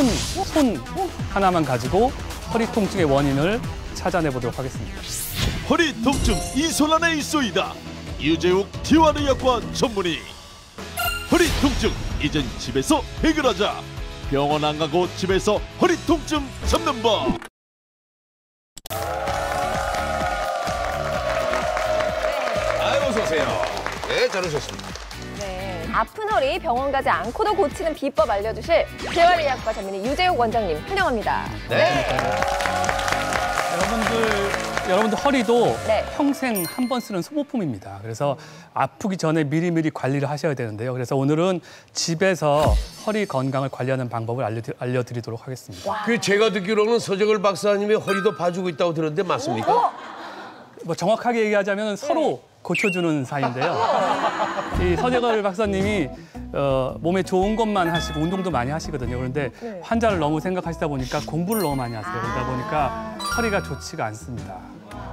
손 하나만 가지고 허리 통증의 원인을 찾아내 보도록 하겠습니다. 허리 통증 이 손 안에 있소이다. 유재욱 디완의학과 전문의. 허리 통증 이젠 집에서 해결하자. 병원 안 가고 집에서 허리 통증 잡는 법. 어서 오세요. 네, 잘 오셨습니다. 네, 아픈 허리 병원 가지 않고도 고치는 비법 알려주실 재활의학과 전문의 유재욱 원장님 환영합니다. 네. 여러분들 허리도 네. 평생 한 번 쓰는 소모품입니다. 그래서 아프기 전에 미리미리 관리를 하셔야 되는데요. 그래서 오늘은 집에서 허리 건강을 관리하는 방법을 알려드리도록 하겠습니다. 그 제가 듣기로는 서정을 박사님이 허리도 봐주고 있다고 들었는데 맞습니까? 뭐 정확하게 얘기하자면 서로 고쳐주는 사이인데요. 이 서재걸 박사님이 몸에 좋은 것만 하시고 운동도 많이 하시거든요. 그런데 환자를 너무 생각하시다 보니까 공부를 너무 많이 하세요. 그러다 보니까 허리가 좋지가 않습니다.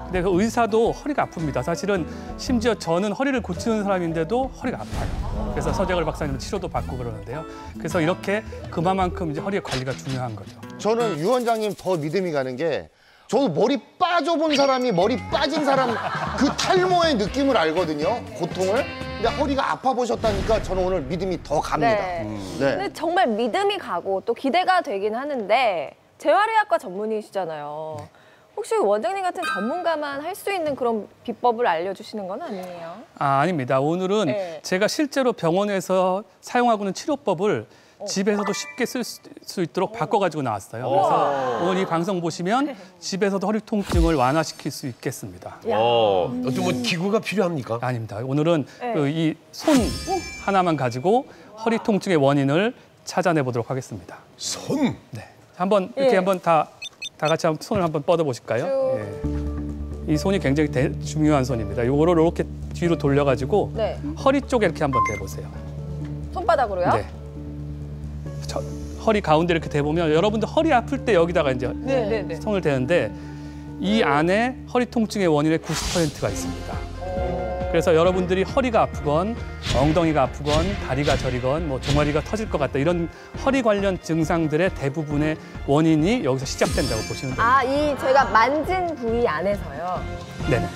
근데 그 의사도 허리가 아픕니다. 사실은 심지어 저는 허리를 고치는 사람인데도 허리가 아파요. 그래서 서재걸 박사님은 치료도 받고 그러는데요. 그래서 이렇게 그만큼 이제 허리의 관리가 중요한 거죠. 저는 유 원장님 더 믿음이 가는 게 저도 머리 빠져본 사람이 머리 빠진 사람 그 탈모의 느낌을 알거든요. 고통을. 근데 허리가 아파 보셨다니까 저는 오늘 믿음이 더 갑니다. 네. 근데 정말 믿음이 가고 또 기대가 되긴 하는데 재활의학과 전문의시잖아요. 혹시 원장님 같은 전문가만 할 수 있는 그런 비법을 알려주시는 건 아니에요? 아닙니다. 오늘은 제가 실제로 병원에서 사용하고 있는 치료법을 집에서도 쉽게 쓸 수 있도록 바꿔가지고 나왔어요. 그래서 오늘 이 방송 보시면 집에서도 허리 통증을 완화시킬 수 있겠습니다. 어떤 뭐 기구가 필요합니까? 아닙니다. 오늘은 이 손 하나만 가지고 허리 통증의 원인을 찾아내 보도록 하겠습니다. 손? 네. 한번 이렇게 한번 다 같이 한번 손을 한번 뻗어 보실까요? 예. 이 손이 굉장히 중요한 손입니다. 이거를 이렇게 뒤로 돌려가지고 허리 쪽에 이렇게 한번 대보세요. 손바닥으로요? 네. 허리 가운데 이렇게 대보면 여러분들 허리 아플 때 여기다가 이제 손을 대는데 이 안에 허리 통증의 원인의 90%가 있습니다. 그래서 여러분들이 허리가 아프건 엉덩이가 아프건 다리가 저리건 뭐 종아리가 터질 것 같다 이런 허리 관련 증상들의 대부분의 원인이 여기서 시작된다고 보시면 됩니다. 이 제가 만진 부위 안에서요? 네네.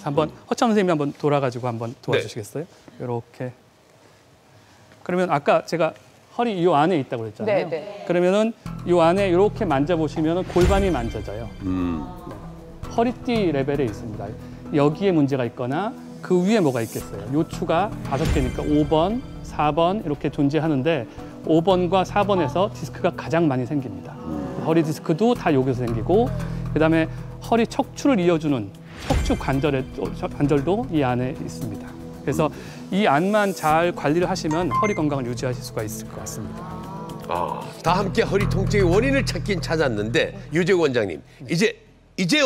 한번 허참 선생님이 한번 돌아가지고 한번 도와주시겠어요? 이렇게. 그러면 아까 제가 허리 이 안에 있다고 그랬잖아요. 그러면은 이 안에 이렇게 만져보시면 골반이 만져져요. 네. 허리띠 레벨에 있습니다. 여기에 문제가 있거나 그 위에 뭐가 있겠어요. 요 추가 5개니까 5번, 4번 이렇게 존재하는데 5번과 4번에서 디스크가 가장 많이 생깁니다. 허리 디스크도 다 여기서 생기고 그다음에 허리 척추를 이어주는 척추 관절도 이 안에 있습니다. 그래서 이 안만 잘 관리를 하시면 허리 건강을 유지하실 수가 있을 것 같습니다. 다 함께 허리 통증의 원인을 찾긴 찾았는데 유재욱 원장님, 이제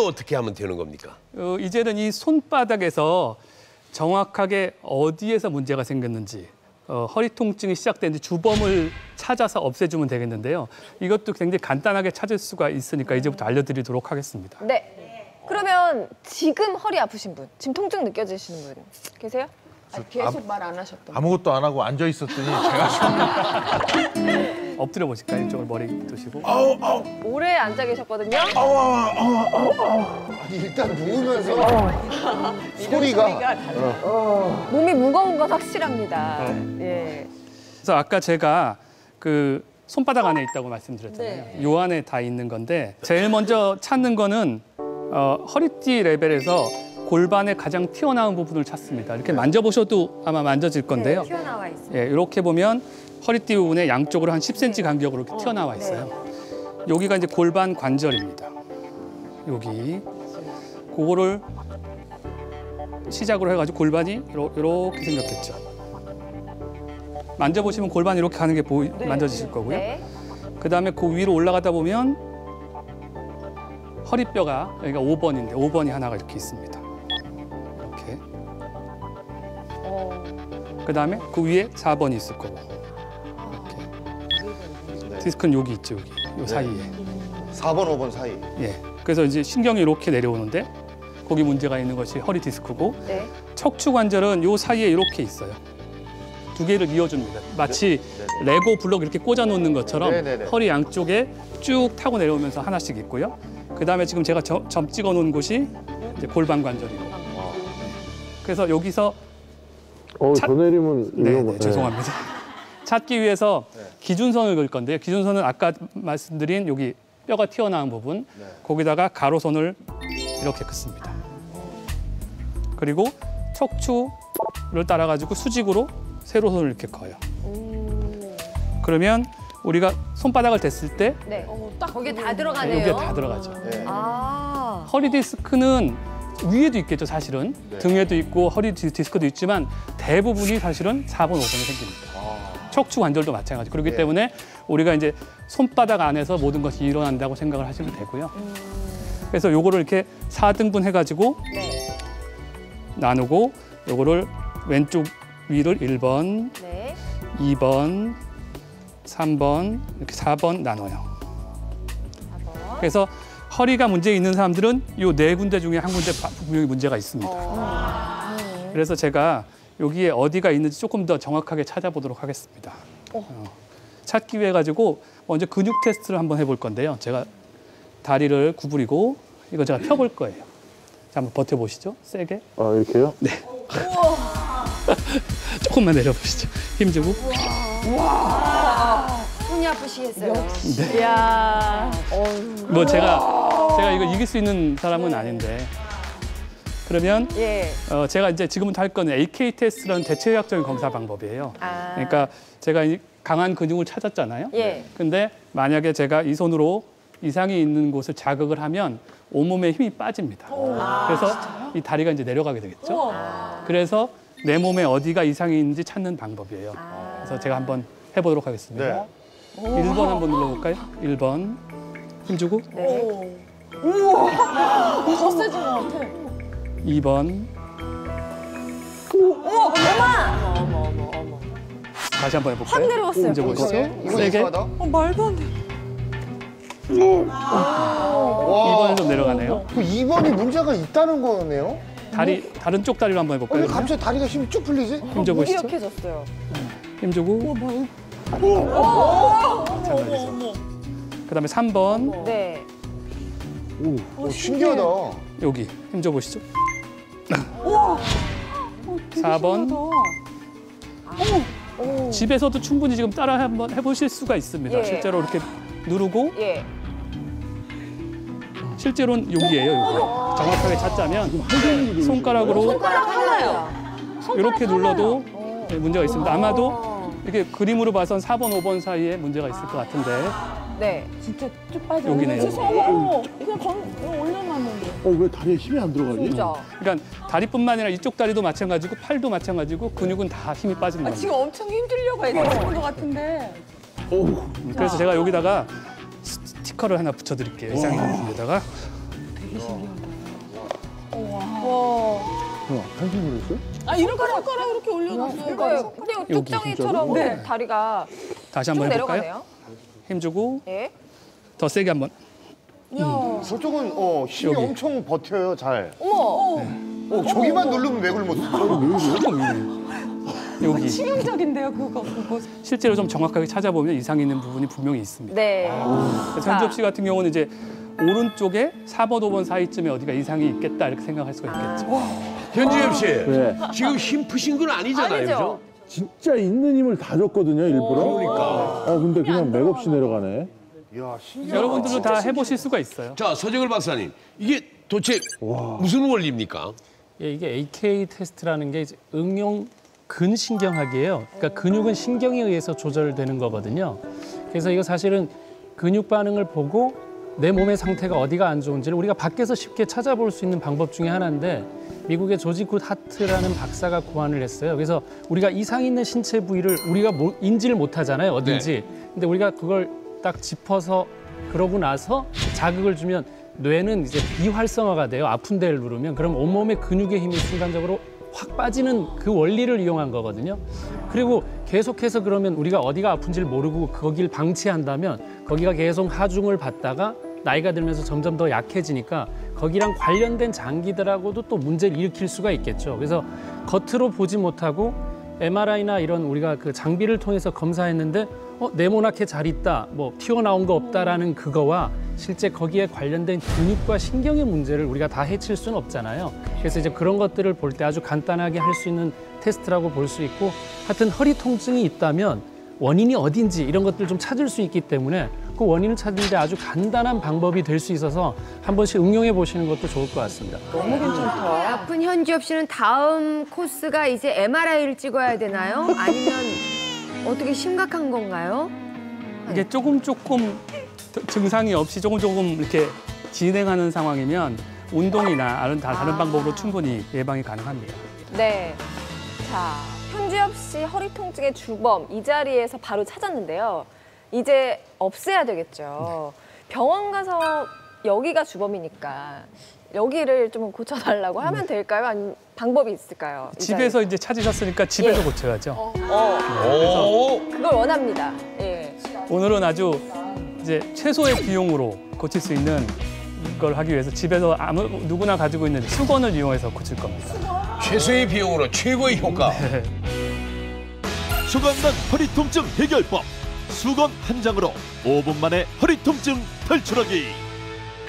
어떻게 하면 되는 겁니까? 이제는 이 손바닥에서 정확하게 어디에서 문제가 생겼는지 허리 통증이 시작된지 주범을 찾아서 없애주면 되겠는데요. 이것도 굉장히 간단하게 찾을 수가 있으니까 이제부터 알려드리도록 하겠습니다. 네. 그러면 지금 허리 아프신 분, 지금 통증 느껴지시는 분 계세요? 계속 말 안 하셨던 아무것도 안 하고 앉아 있었더니 제가 엎드려 보실까요? 이쪽을 머리 두시고. 오래 앉아 계셨거든요. 아니, 일단 누우면서 소리가 몸이 무거운 건 확실합니다. 예. 그래서 아까 제가 그 손바닥 안에 있다고 말씀드렸잖아요. 요 안에 다 있는 건데 제일 먼저 찾는 거는 허리띠 레벨에서 골반의 가장 튀어나온 부분을 찾습니다. 이렇게 만져보셔도 아마 만져질 건데요. 튀어나와 있어요. 예, 이렇게 보면 허리띠 부분에 양쪽으로 한 10cm 간격으로 이렇게 튀어나와 있어요. 여기가 이제 골반 관절입니다. 여기. 그거를 시작으로 해가지고 골반이 이렇게 생겼겠죠. 만져보시면 골반이 이렇게 가는 게 만져지실 거고요. 그다음에 그 위로 올라가다 보면 허리뼈가 여기가 5번인데 5번이 하나가 이렇게 있습니다. 이렇게. 그다음에 그 위에 4번이 있을 거고. 이렇게. 디스크는 여기 있죠, 여기. 요 사이에. 4번, 5번 사이. 예. 그래서 이제 신경이 이렇게 내려오는데 거기 문제가 있는 것이 허리 디스크고 척추 관절은 요 사이에 이렇게 있어요. 두 개를 이어줍니다. 마치 레고 블록 이렇게 꽂아 놓는 것처럼 네네네. 허리 양쪽에 쭉 타고 내려오면서 하나씩 있고요. 그다음에 지금 제가 점 찍어 놓은 곳이 이제 골반 관절이고. 그래서 여기서 더 내리면 네, 죄송합니다. 찾기 위해서 기준선을 그을 건데요. 기준선은 아까 말씀드린 여기 뼈가 튀어나온 부분, 거기다가 가로선을 이렇게 긋습니다. 그리고 척추를 따라가지고 수직으로 세로선을 이렇게 그어요. 그러면 우리가 손바닥을 댔을 때 네. 딱 거기에 다 들어가네요. 여기에 다 들어가죠. 아. 허리 디스크는 위에도 있겠죠, 사실은. 등에도 있고 허리 디스크도 있지만 대부분이 사실은 4번, 5번이 생깁니다. 척추 관절도 마찬가지. 그렇기 때문에 우리가 이제 손바닥 안에서 모든 것이 일어난다고 생각을 하시면 되고요. 그래서 요거를 이렇게 4등분 해가지고 네. 나누고 요거를 왼쪽 위를 1번, 네. 2번, 3번, 이렇게 4번 나눠요. 그래서 허리가 문제 있는 사람들은 요 네 군데 중에 한 군데 분명히 문제가 있습니다. 그래서 제가 여기에 어디가 있는지 조금 더 정확하게 찾아보도록 하겠습니다. 찾기 위해 가지고 먼저 근육 테스트를 한번 해볼 건데요. 제가 다리를 구부리고 이거 제가 펴볼 거예요. 자, 한번 버텨보시죠. 세게. 아, 이렇게요? 네. 조금만 내려보시죠. 힘주고. 손이 아프시겠어요. 이야. 뭐 제가 이거 이길 수 있는 사람은 아닌데. 그러면 예. 제가 이제 지금부터 할 거는 AK 테스트라는 대체의학적인 검사 방법이에요. 아. 그러니까 제가 이 강한 근육을 찾았잖아요. 예. 근데 만약에 제가 이 손으로 이상이 있는 곳을 자극을 하면 온몸에 힘이 빠집니다. 그래서 이 다리가 이제 내려가게 되겠죠. 그래서 내 몸에 어디가 이상이 있는지 찾는 방법이에요. 그래서 제가 한번 해보도록 하겠습니다. 네. 1번 한번 눌러볼까요? 1번 힘주고. 네. 더 세진 것 같아. 2번. 다시 한번 해볼까요? 확 내려왔어요. 힘줘 보시죠. 이거 세게. 이상하다. 말도 안 돼. 2번은 좀 내려가네요. 그 2번이 문제가 있다는 거네요? 다른 쪽 다리로 한번 근데 해볼까요? 갑자기 다리가 힘이 쭉 풀리지? 힘줘 보시죠. 무기력해졌어요. 힘주고. 마찬가지죠. 그다음에 3번 네. 신기하다. 여기 힘줘 보시죠. 4번. 집에서도 충분히 지금 따라 한번 해보실 수가 있습니다. 예. 실제로 이렇게 누르고 예. 실제로는 여기예요. 여기. 정확하게 찾자면 손가락으로 손가락 하나요. 이렇게 눌러도 문제가 있습니다. 아마도 이렇게 그림으로 봐선 4번, 5번 사이에 문제가 있을 것 같은데 네. 진짜 쭉 빠져. 여기네요. 어머, 이거 올려놨는데. 왜 다리에 힘이 안 들어가지? 진짜. 그러니까 다리뿐만 아니라 이쪽 다리도 마찬가지고 팔도 마찬가지고 근육은 다 힘이 빠지는 겁니다. 지금 엄청 힘들려고 애쓰는 것 같은데. 그래서 제가 여기다가 스티커를 하나 붙여드릴게요. 이상이 있는 데다가. 한숨을 했어요? 아, 이렇게 손가락 이렇게 올려놨어요. 이거요. 근데 이거 쭉정이처럼 네. 다리가 다시 쭉 한번 해볼까요? 내려가네요. 힘주고 예. 더 세게 한번. 저쪽은 힘이 여기. 엄청 버텨요, 잘. 어머. 저기만 누르면 맥을 못 써. 조금 여기. 치명적인데요, 그거. 실제로 좀 정확하게 찾아보면 이상이 있는 부분이 분명히 있습니다. 네. 그래서 현주엽 씨 같은 경우는 이제 오른쪽에 4번, 5번 사이쯤에 어디가 이상이 있겠다 이렇게 생각할 수가 있겠죠. 현주엽 씨, 네. 지금 힘 푸신 건 아니잖아요, 아니죠. 그죠? 진짜 있는 힘을 다 줬거든요, 일부러. 그러니까. 근데 그냥 맥없이 내려가네. 이야, 신기하다. 여러분들도 다 해보실 수가 있어요. 자, 서정을 박사님, 이게 도대체 무슨 원리입니까? 예, 이게 AK 테스트라는 게 이제 응용 근신경학이에요. 그러니까 근육은 신경에 의해서 조절되는 거거든요. 그래서 이거 사실은 근육 반응을 보고 내 몸의 상태가 어디가 안 좋은지를 우리가 밖에서 쉽게 찾아볼 수 있는 방법 중에 하나인데 미국의 조지 굿 하트라는 박사가 고안을 했어요. 그래서 우리가 이상 있는 신체 부위를 우리가 인지를 못하잖아요, 어딘지. 근데 우리가 그걸 딱 짚어서 그러고 나서 자극을 주면 뇌는 이제 비활성화가 돼요. 아픈 데를 누르면. 그럼 온몸의 근육의 힘이 순간적으로 확 빠지는 그 원리를 이용한 거거든요. 그리고 계속해서 그러면 우리가 어디가 아픈지를 모르고 거기를 방치한다면 거기가 계속 하중을 받다가 나이가 들면서 점점 더 약해지니까 거기랑 관련된 장기들하고도 또 문제를 일으킬 수가 있겠죠. 그래서 겉으로 보지 못하고 MRI나 이런 우리가 그 장비를 통해서 검사했는데 네모나게 잘 있다, 뭐 튀어나온 거 없다라는 그거와 실제 거기에 관련된 근육과 신경의 문제를 우리가 다 해칠 수는 없잖아요. 그래서 이제 그런 것들을 볼 때 아주 간단하게 할 수 있는 테스트라고 볼 수 있고, 하여튼 허리 통증이 있다면 원인이 어딘지 이런 것들 좀 찾을 수 있기 때문에 그 원인을 찾는 데 아주 간단한 방법이 될 수 있어서 한 번씩 응용해 보시는 것도 좋을 것 같습니다. 너무 괜찮다. 아픈 현지엽 씨는 다음 코스가 이제 MRI를 찍어야 되나요? 아니면 어떻게 심각한 건가요? 이게 조금 증상이 없이 조금 이렇게 진행하는 상황이면 운동이나 다른 방법으로 충분히 예방이 가능합니다. 네. 자, 현지엽 씨 허리 통증의 주범 이 자리에서 바로 찾았는데요. 이제 없애야 되겠죠. 병원 가서 여기가 주범이니까 여기를 좀 고쳐달라고 하면 될까요? 아니면 방법이 있을까요? 집에서 이제 찾으셨으니까 집에서 고쳐야죠. 그걸 원합니다. 예. 오늘은 아주 이제 최소의 비용으로 고칠 수 있는 걸 하기 위해서 집에서 누구나 가지고 있는 수건을 이용해서 고칠 겁니다. 최소의 비용으로 최고의 효과. 수건난 허리 통증 해결법. 수건 한 장으로 5분 만에 허리 통증 탈출하기.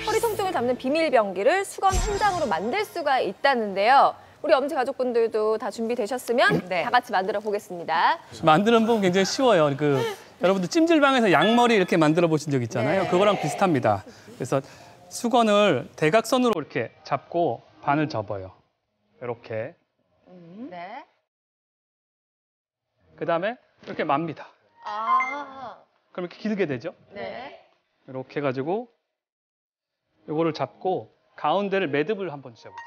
허리 통증을 잡는 비밀 병기를 수건 한 장으로 만들 수가 있다는데요. 우리 엄지 가족분들도 다 준비되셨으면 다 같이 만들어 보겠습니다. 만드는 법 굉장히 쉬워요. 여러분들 찜질방에서 양머리 이렇게 만들어 보신 적 있잖아요. 그거랑 비슷합니다. 그래서 수건을 대각선으로 이렇게 잡고 반을 접어요. 이렇게. 네. 그다음에 이렇게 맙니다. 그럼 이렇게 길게 되죠? 네. 이렇게 해가지고 이거를 잡고 가운데를 매듭을 한번 지어보세요.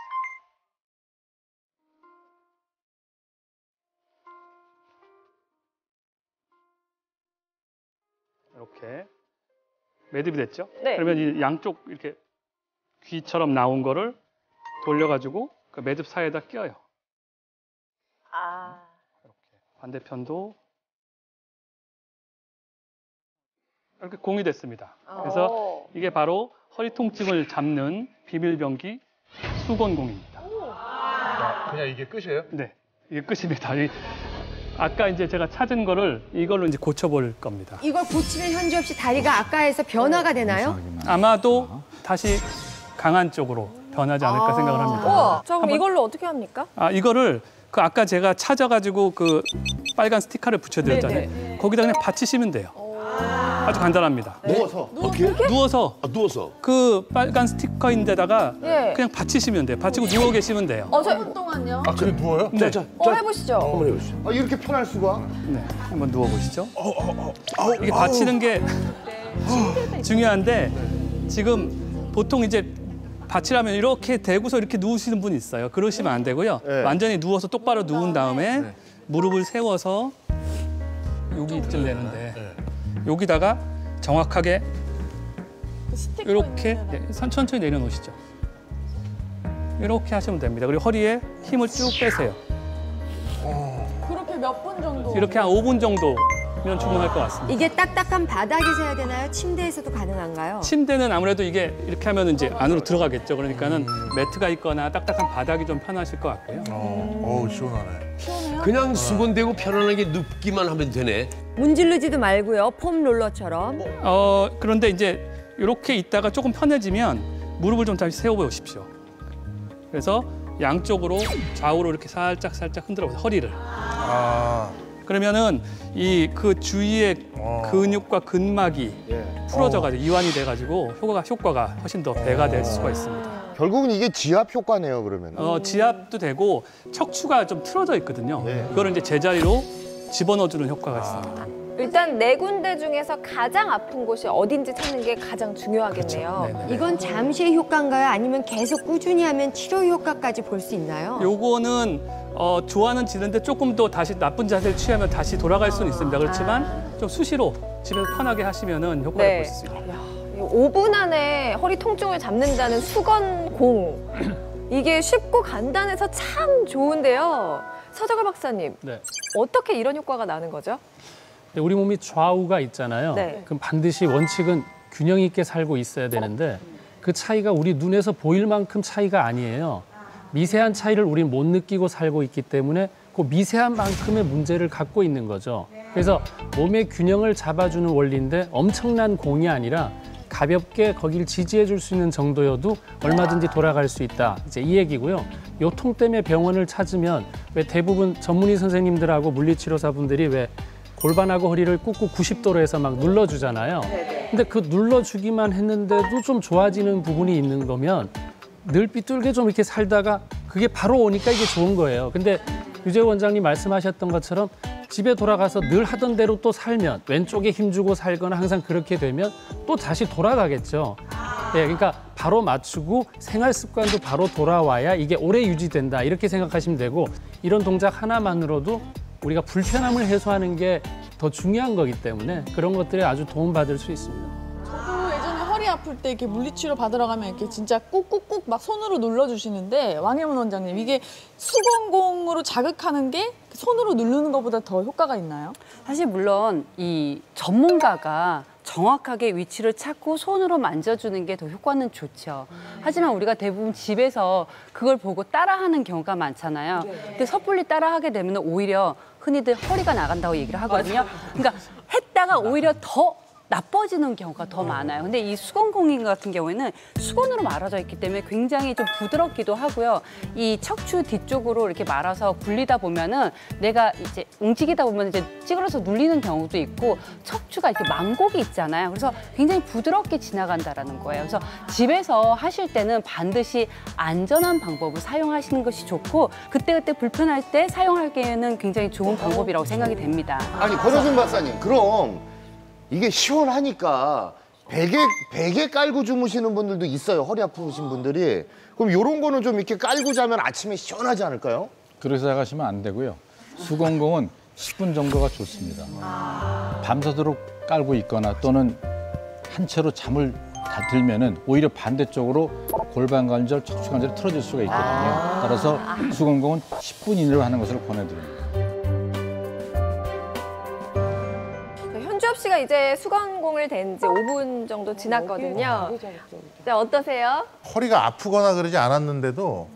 이렇게 매듭이 됐죠? 네. 그러면 이 양쪽 이렇게 귀처럼 나온 거를 돌려가지고 그 매듭 사이에다 끼워요. 이렇게 반대편도 이렇게 공이 됐습니다. 그래서 이게 바로 허리 통증을 잡는 비밀병기 수건공입니다. 그냥 이게 끝이에요? 네, 이게 끝입니다. 아까 이제 제가 찾은 거를 이걸로 이제 고쳐볼 겁니다. 이걸 고치면 현지엽 씨 다리가 아까에서 변화가 되나요? 아마도 다시 강한 쪽으로 변하지 않을까 생각을 합니다. 우와, 저 그럼 이걸로 어떻게 합니까? 이거를 아까 제가 찾아가지고 그 빨간 스티커를 붙여드렸잖아요. 거기다 그냥 받치시면 돼요. 아주 간단합니다. 누워서. 누워서 누워서. 빨간 스티커인데다가 그냥 받치시면 돼요. 받치고 누워 계시면 돼요. 동안요? 그래 누워요? 네. 해보시죠. 한번 해보시죠. 이렇게 편할 수가? 네, 한번 누워 보시죠. 이게 받치는 게 중요한데 지금 보통 이제 받치려면 이렇게 대고서 이렇게 누우시는 분이 있어요. 그러시면 안 되고요. 완전히 누워서 똑바로 누운 다음에 무릎을 세워서 여기쯤 되는데 여기다가 정확하게 이렇게 천천히 내려놓으시죠. 이렇게 하시면 됩니다. 그리고 허리에 힘을 쭉 빼세요. 그렇게 몇 분 정도? 이렇게 한 5분 정도면 충분할 것 같습니다. 이게 딱딱한 바닥에서 해야 되나요? 침대에서도 가능한가요? 침대는 아무래도 이게 이렇게 하면 이제 안으로 들어가겠죠. 그러니까는 매트가 있거나 딱딱한 바닥이 좀 편하실 것 같고요. 어우 시원하네. 그냥 수건대고 편안하게 눕기만 하면 되네. 문지르지도 말고요. 폼 롤러처럼. 그런데 이제 이렇게 있다가 조금 편해지면 무릎을 좀 다시 세워보십시오. 그래서 양쪽으로 좌우로 이렇게 살짝 흔들어 보세요. 허리를. 그러면은 그 주위의 근육과 근막이 풀어져가지고 이완이 돼가지고 효과가 훨씬 더 배가 될 수가 있습니다. 결국은 이게 지압 효과네요, 그러면. 지압도 되고 척추가 좀 틀어져 있거든요. 그거를 이제 제자리로 집어넣어주는 효과가 있습니다. 일단 네 군데 중에서 가장 아픈 곳이 어딘지 찾는 게 가장 중요하겠네요. 그렇죠. 이건 잠시의 효과인가요? 아니면 계속 꾸준히 하면 치료 효과까지 볼 수 있나요? 요거는 좋아는 지는데 조금 더 다시 나쁜 자세를 취하면 다시 돌아갈 수는 있습니다. 그렇지만 좀 수시로 집에서 편하게 하시면은 효과를 보실 수 있습니다. 5분 안에 허리 통증을 잡는다는 수건공. 이게 쉽고 간단해서 참 좋은데요. 서정을 박사님, 네. 어떻게 이런 효과가 나는 거죠? 우리 몸이 좌우가 있잖아요. 네. 그럼 반드시 원칙은 균형 있게 살고 있어야 되는데 그 차이가 우리 눈에서 보일 만큼 차이가 아니에요. 미세한 차이를 우리는 못 느끼고 살고 있기 때문에 그 미세한 만큼의 문제를 갖고 있는 거죠. 그래서 몸의 균형을 잡아주는 원리인데 엄청난 공이 아니라 가볍게 거기를 지지해 줄 수 있는 정도여도 얼마든지 돌아갈 수 있다. 이제 이 얘기고요. 요통 때문에 병원을 찾으면 왜 대부분 전문의 선생님들하고 물리치료사분들이 왜 골반하고 허리를 꾹꾹 90도로 해서 막 눌러주잖아요. 근데 그 눌러주기만 했는데도 좀 좋아지는 부분이 있는 거면 늘 삐뚤게 좀 이렇게 살다가 그게 바로 오니까 이게 좋은 거예요. 근데 유재호 원장님 말씀하셨던 것처럼 집에 돌아가서 늘 하던 대로 또 살면 왼쪽에 힘주고 살거나 항상 그렇게 되면 또 다시 돌아가겠죠. 네, 그러니까 바로 맞추고 생활 습관도 바로 돌아와야 이게 오래 유지된다 이렇게 생각하시면 되고 이런 동작 하나만으로도 우리가 불편함을 해소하는 게 더 중요한 거기 때문에 그런 것들에 아주 도움받을 수 있습니다. 저도 예전에 허리 아플 때 이렇게 물리치료 받으러 가면 이렇게 진짜 꾹꾹꾹 막 손으로 눌러주시는데 왕혜문 원장님 이게 수건공으로 자극하는 게 손으로 누르는 것보다 더 효과가 있나요? 사실 물론 이 전문가가 정확하게 위치를 찾고 손으로 만져주는 게 더 효과는 좋죠. 하지만 우리가 대부분 집에서 그걸 보고 따라하는 경우가 많잖아요. 근데 섣불리 따라하게 되면 오히려 흔히들 허리가 나간다고 얘기를 하거든요. 그러니까 했다가 오히려 더 나빠지는 경우가 더 많아요. 근데 이 수건공인 같은 경우에는 수건으로 말아져 있기 때문에 굉장히 좀 부드럽기도 하고요. 이 척추 뒤쪽으로 이렇게 말아서 굴리다 보면은 내가 이제 움직이다 보면 이제 찌그러서 눌리는 경우도 있고 척추가 이렇게 망곡이 있잖아요. 그래서 굉장히 부드럽게 지나간다라는 거예요. 그래서 집에서 하실 때는 반드시 안전한 방법을 사용하시는 것이 좋고 그때그때 불편할 때 사용하기에는 굉장히 좋은 방법이라고 생각이 됩니다. 아니 권효준 박사님 그럼 이게 시원하니까 베개 깔고 주무시는 분들도 있어요. 허리 아프신 분들이. 그럼 이런 거는 좀 이렇게 깔고 자면 아침에 시원하지 않을까요? 그렇게 생각하시면 안 되고요. 수건공은 10분 정도가 좋습니다. 밤새도록 깔고 있거나 또는 한 채로 잠을 다 들면은 오히려 반대쪽으로 골반 관절, 척추 관절이 틀어질 수가 있거든요. 따라서 수건공은 10분 이내로 하는 것을 권해드립니다. 현주엽 씨가 이제 수건공을 댄 지 5분 정도 지났거든요. 네, 어떠세요? 허리가 아프거나 그러지 않았는데도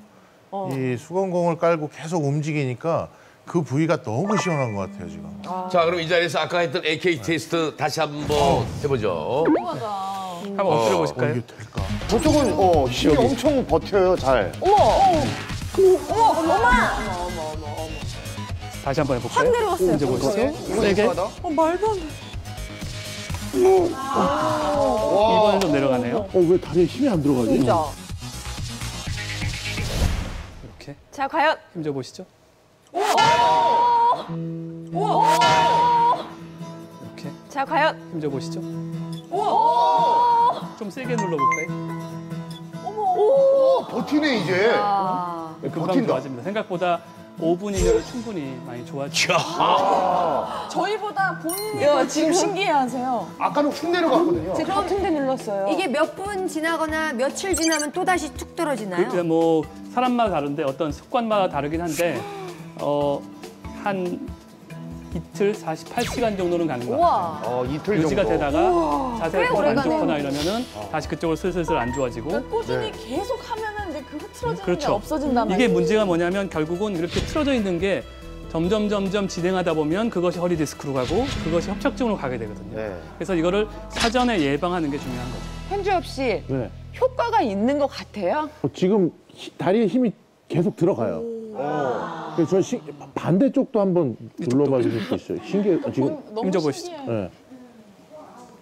이 수건공을 깔고 계속 움직이니까 그 부위가 너무 시원한 것 같아요, 지금. 자, 그럼 이 자리에서 아까 했던 AK 테스트 다시 한번 해보죠. 한번 엎드려 보실까요? 이게 될까? 저쪽은 힘이 엄청 버텨요, 잘. 다시 한번 해볼까요? 확 내려갔어요. 이제 보시죠. 세게. 말도 안 돼. 이번엔 좀 내려가네요. 왜 다리에 힘이 안 들어가지? 진짜. 이렇게 자, 과연 힘줘 보시죠. 이렇게 자, 과연 힘줘 보시죠. 좀 세게 눌러볼까요? 버티네, 이제. 금방 버틴다. 좋아집니다. 생각보다 5분이면 충분히 많이 좋아지죠. 저희보다 본인이 지금 신기해하세요. 아까는 훅 내려갔거든요. 제가 같은 데 눌렀어요. 이게 몇 분 지나거나 며칠 지나면 또 다시 툭 떨어지나요? 그러니까 뭐 사람마다 다른데 어떤 습관마다 다르긴 한데 한 이틀 48시간 정도는 가는 것 같아요. 이틀 유지가 정도. 되다가 자세가 좀 오래 안 가네요. 좋거나 이러면은 다시 그쪽으로 슬슬 안 좋아지고. 꾸준히 계속 하면은 이제 그 흐트러지는 게 그렇죠. 없어진단 말이에요. 이게 문제가 뭐냐면 결국은 이렇게 틀어져 있는 게 점점 진행하다 보면 그것이 허리 디스크로 가고 그것이 협착증으로 가게 되거든요. 네. 그래서 이거를 사전에 예방하는 게 중요한 거죠. 현주엽 씨, 네. 효과가 있는 것 같아요? 지금 다리에 힘이 계속 들어가요. 그래서 저 반대쪽도 한번 눌러봐 주실 수 있어요. 신기해. 지금 너무 힘줘 보시죠. 신기해요. 네.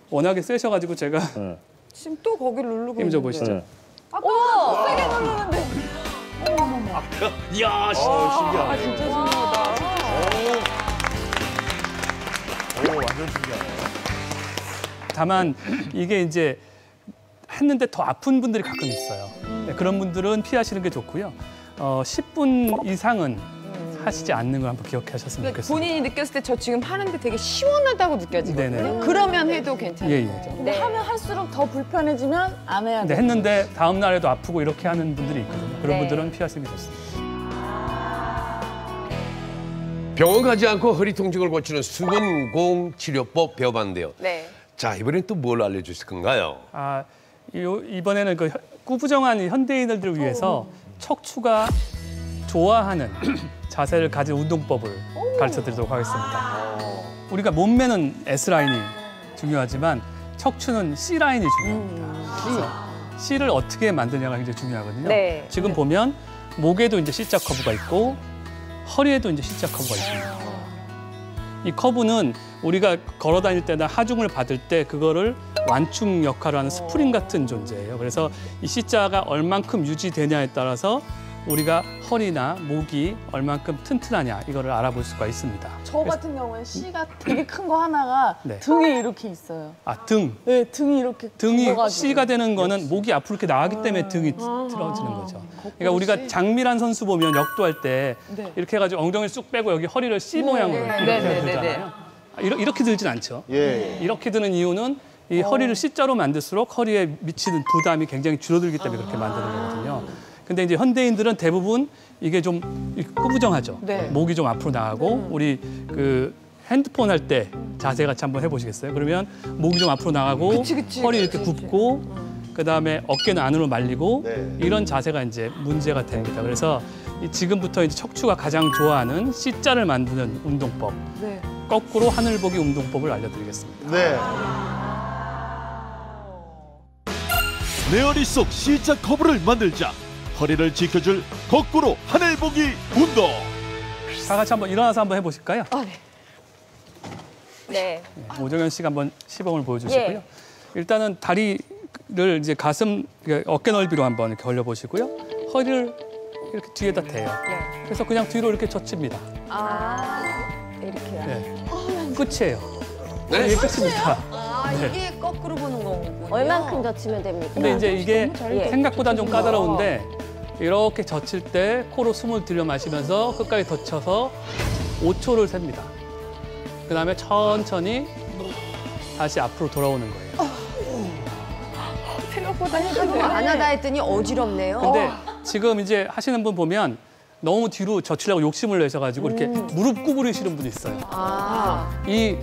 워낙에 세셔가지고 제가 네. 지금 또 거기를 누르고 힘줘 있는데. 보시죠. 네. 아까 세게 누르는데. 이야, 신기하네. 진짜 신기하다. 완전 신기하네. 다만 이게 이제 했는데 더 아픈 분들이 가끔 있어요. 네, 그런 분들은 피하시는 게 좋고요. 10분 이상은 하시지 않는 걸 한번 기억하셨으면 그러니까 좋겠어요. 본인이 느꼈을 때 저 지금 하는데 되게 시원하다고 느껴지거든요. 네네. 그러면 해도 괜찮아요. 예. 근데 하면 할수록 더 불편해지면 안 해야 근데 돼. 했는데 다음 날에도 아프고 이렇게 하는 분들이 있거든요. 그런 네. 분들은 피하시는 게 좋습니다. 병원 가지 않고 허리 통증을 고치는 수건공 치료법 배워봤는데요. 네. 자, 이번엔 또 뭘 알려주실 건가요? 이번에는 그 구부정한 현대인들을 위해서 척추가 좋아하는 자세를 가진 운동법을 가르쳐 드리도록 하겠습니다. 우리가 몸매는 S라인이 중요하지만 척추는 C라인이 중요합니다. 그래서 C를 어떻게 만드냐가 굉장히 중요하거든요. 네. 지금 보면 목에도 이제 C자 커브가 있고 허리에도 이제 C자 커브가 있습니다. 이 커브는 우리가 걸어 다닐 때나 하중을 받을 때 그거를 완충 역할을 하는 스프링 같은 존재예요. 그래서 이 C자가 얼만큼 유지되냐에 따라서 우리가 허리나 목이 얼만큼 튼튼하냐 이거를 알아볼 수가 있습니다. 저 같은 경우에 C가 되게 큰 거 하나가 네. 등에 이렇게 있어요. 아, 등. 네, 등이 이렇게 등이 굵어가지고. C가 되는 거는 목이 앞으로 이렇게 나가기 때문에 등이 틀어지는 거죠. 그러니까 우리가 장미란 선수 보면 역도할 때 네. 이렇게 해가지고 엉덩이를 쑥 빼고 여기 허리를 C 모양으로 이렇게 들잖아요. 이렇게 들진 않죠. 예. 이렇게 드는 이유는 이 허리를 C자로 만들수록 허리에 미치는 부담이 굉장히 줄어들기 때문에 그렇게 만드는 거거든요. 근데 이제 현대인들은 대부분 이게 좀 꾸부정하죠. 네. 목이 좀 앞으로 나가고 우리 그 핸드폰 할 때 자세 같이 한번 해보시겠어요? 그러면 목이 좀 앞으로 나가고 허리 이렇게 굽고 그다음에 어깨는 안으로 말리고 이런 자세가 이제 문제가 됩니다. 그래서 지금부터 이제 척추가 가장 좋아하는 C자를 만드는 운동법, 네. 거꾸로 하늘 보기 운동법을 알려드리겠습니다. 네. 내 허리 속 C자 커브를 만들자. 허리를 지켜줄 거꾸로 하늘 보기 운동. 다 같이 한번 일어나서 한번 해보실까요? 네. 오정현 씨가 한번 시범을 보여주시고요. 예. 일단은 다리를 이제 가슴, 어깨 넓이로 한번 이렇게 올려보시고요. 허리를 이렇게 뒤에다 대요. 그래서 그냥 뒤로 이렇게 젖힙니다. 이렇게요. 네. 끝이에요. 네? 이게 끝입니다. 이게 거꾸로 보는 거군요. 얼만큼 젖히면 됩니까? 근데 이제 이게 예. 생각보다 좀 까다로운데 이렇게 젖힐 때 코로 숨을 들여 마시면서 끝까지 젖혀서 5초를 셉니다. 그다음에 천천히 다시 앞으로 돌아오는 거예요. 생각보다 안 하다 했더니 어지럽네요. 근데 지금 이제 하시는 분 보면 너무 뒤로 젖히려고 욕심을 내셔가지고 이렇게 무릎 구부리시는 분이 있어요. 이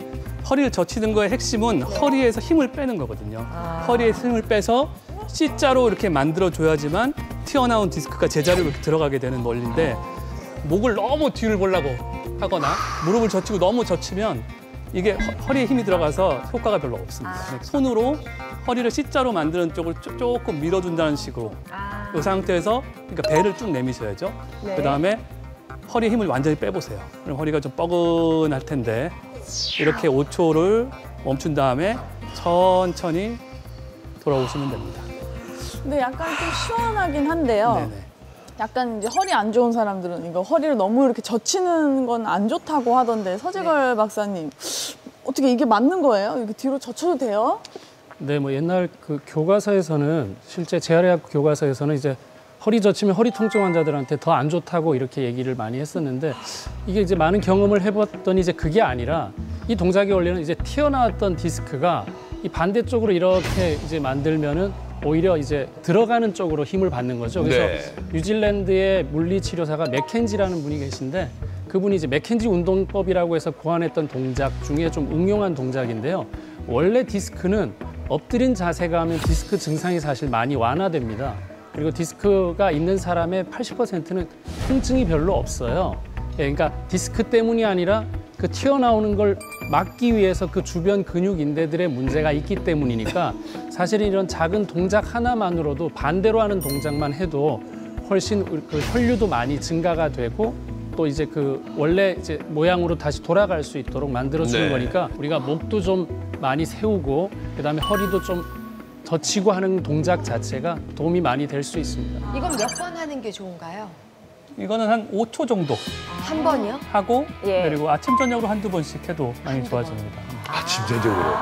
허리를 젖히는 거의 핵심은 허리에서 힘을 빼는 거거든요. 허리에서 힘을 빼서 C자로 이렇게 만들어줘야지만 튀어나온 디스크가 제자리로 이렇게 들어가게 되는 원리인데 목을 너무 뒤를 보려고 하거나 무릎을 젖히고 너무 젖히면 이게 허리에 힘이 들어가서 효과가 별로 없습니다. 손으로 허리를 C자로 만드는 쪽을 조금 밀어준다는 식으로 이 상태에서 그러니까 배를 쭉 내미셔야죠. 네. 그다음에 허리에 힘을 완전히 빼보세요. 그럼 허리가 좀 뻐근할 텐데 이렇게 5초를 멈춘 다음에 천천히 돌아오시면 됩니다. 근데 약간 좀 시원하긴 한데요. 네네. 약간 이제 허리 안 좋은 사람들은 이거 허리를 너무 이렇게 젖히는 건 안 좋다고 하던데 서재걸 박사님 어떻게 이게 맞는 거예요? 이렇게 뒤로 젖혀도 돼요? 네, 뭐 옛날 그 교과서에서는 실제 재활의학 교과서에서는 이제 허리 젖히면 허리 통증 환자들한테 더 안 좋다고 이렇게 얘기를 많이 했었는데 이게 이제 많은 경험을 해봤더니 이제 그게 아니라 이 동작의 원리는 이제 튀어나왔던 디스크가 이 반대쪽으로 이렇게 이제 만들면은 오히려 이제 들어가는 쪽으로 힘을 받는 거죠. 그래서 네. 뉴질랜드의 물리치료사가 맥켄지라는 분이 계신데 그분이 이제 맥켄지 운동법이라고 해서 고안했던 동작 중에 좀 응용한 동작인데요. 원래 디스크는 엎드린 자세가 하면 디스크 증상이 사실 많이 완화됩니다. 그리고 디스크가 있는 사람의 80%는 통증이 별로 없어요. 예, 그러니까 디스크 때문이 아니라 그 튀어나오는 걸 막기 위해서 그 주변 근육 인대들의 문제가 있기 때문이니까 사실은 이런 작은 동작 하나만으로도 반대로 하는 동작만 해도 훨씬 그 혈류도 많이 증가가 되고 또 이제 그 원래 이제 모양으로 다시 돌아갈 수 있도록 만들어주는 네. 거니까 우리가 목도 좀 많이 세우고 그다음에 허리도 좀 젖히고 하는 동작 자체가 도움이 많이 될 수 있습니다. 이건 몇 번 하는 게 좋은가요? 이거는 한 5초 정도 한 번이요? 하고 예. 그리고 아침 저녁으로 한두 번씩 해도 많이 좋아집니다. 아침 저녁으로.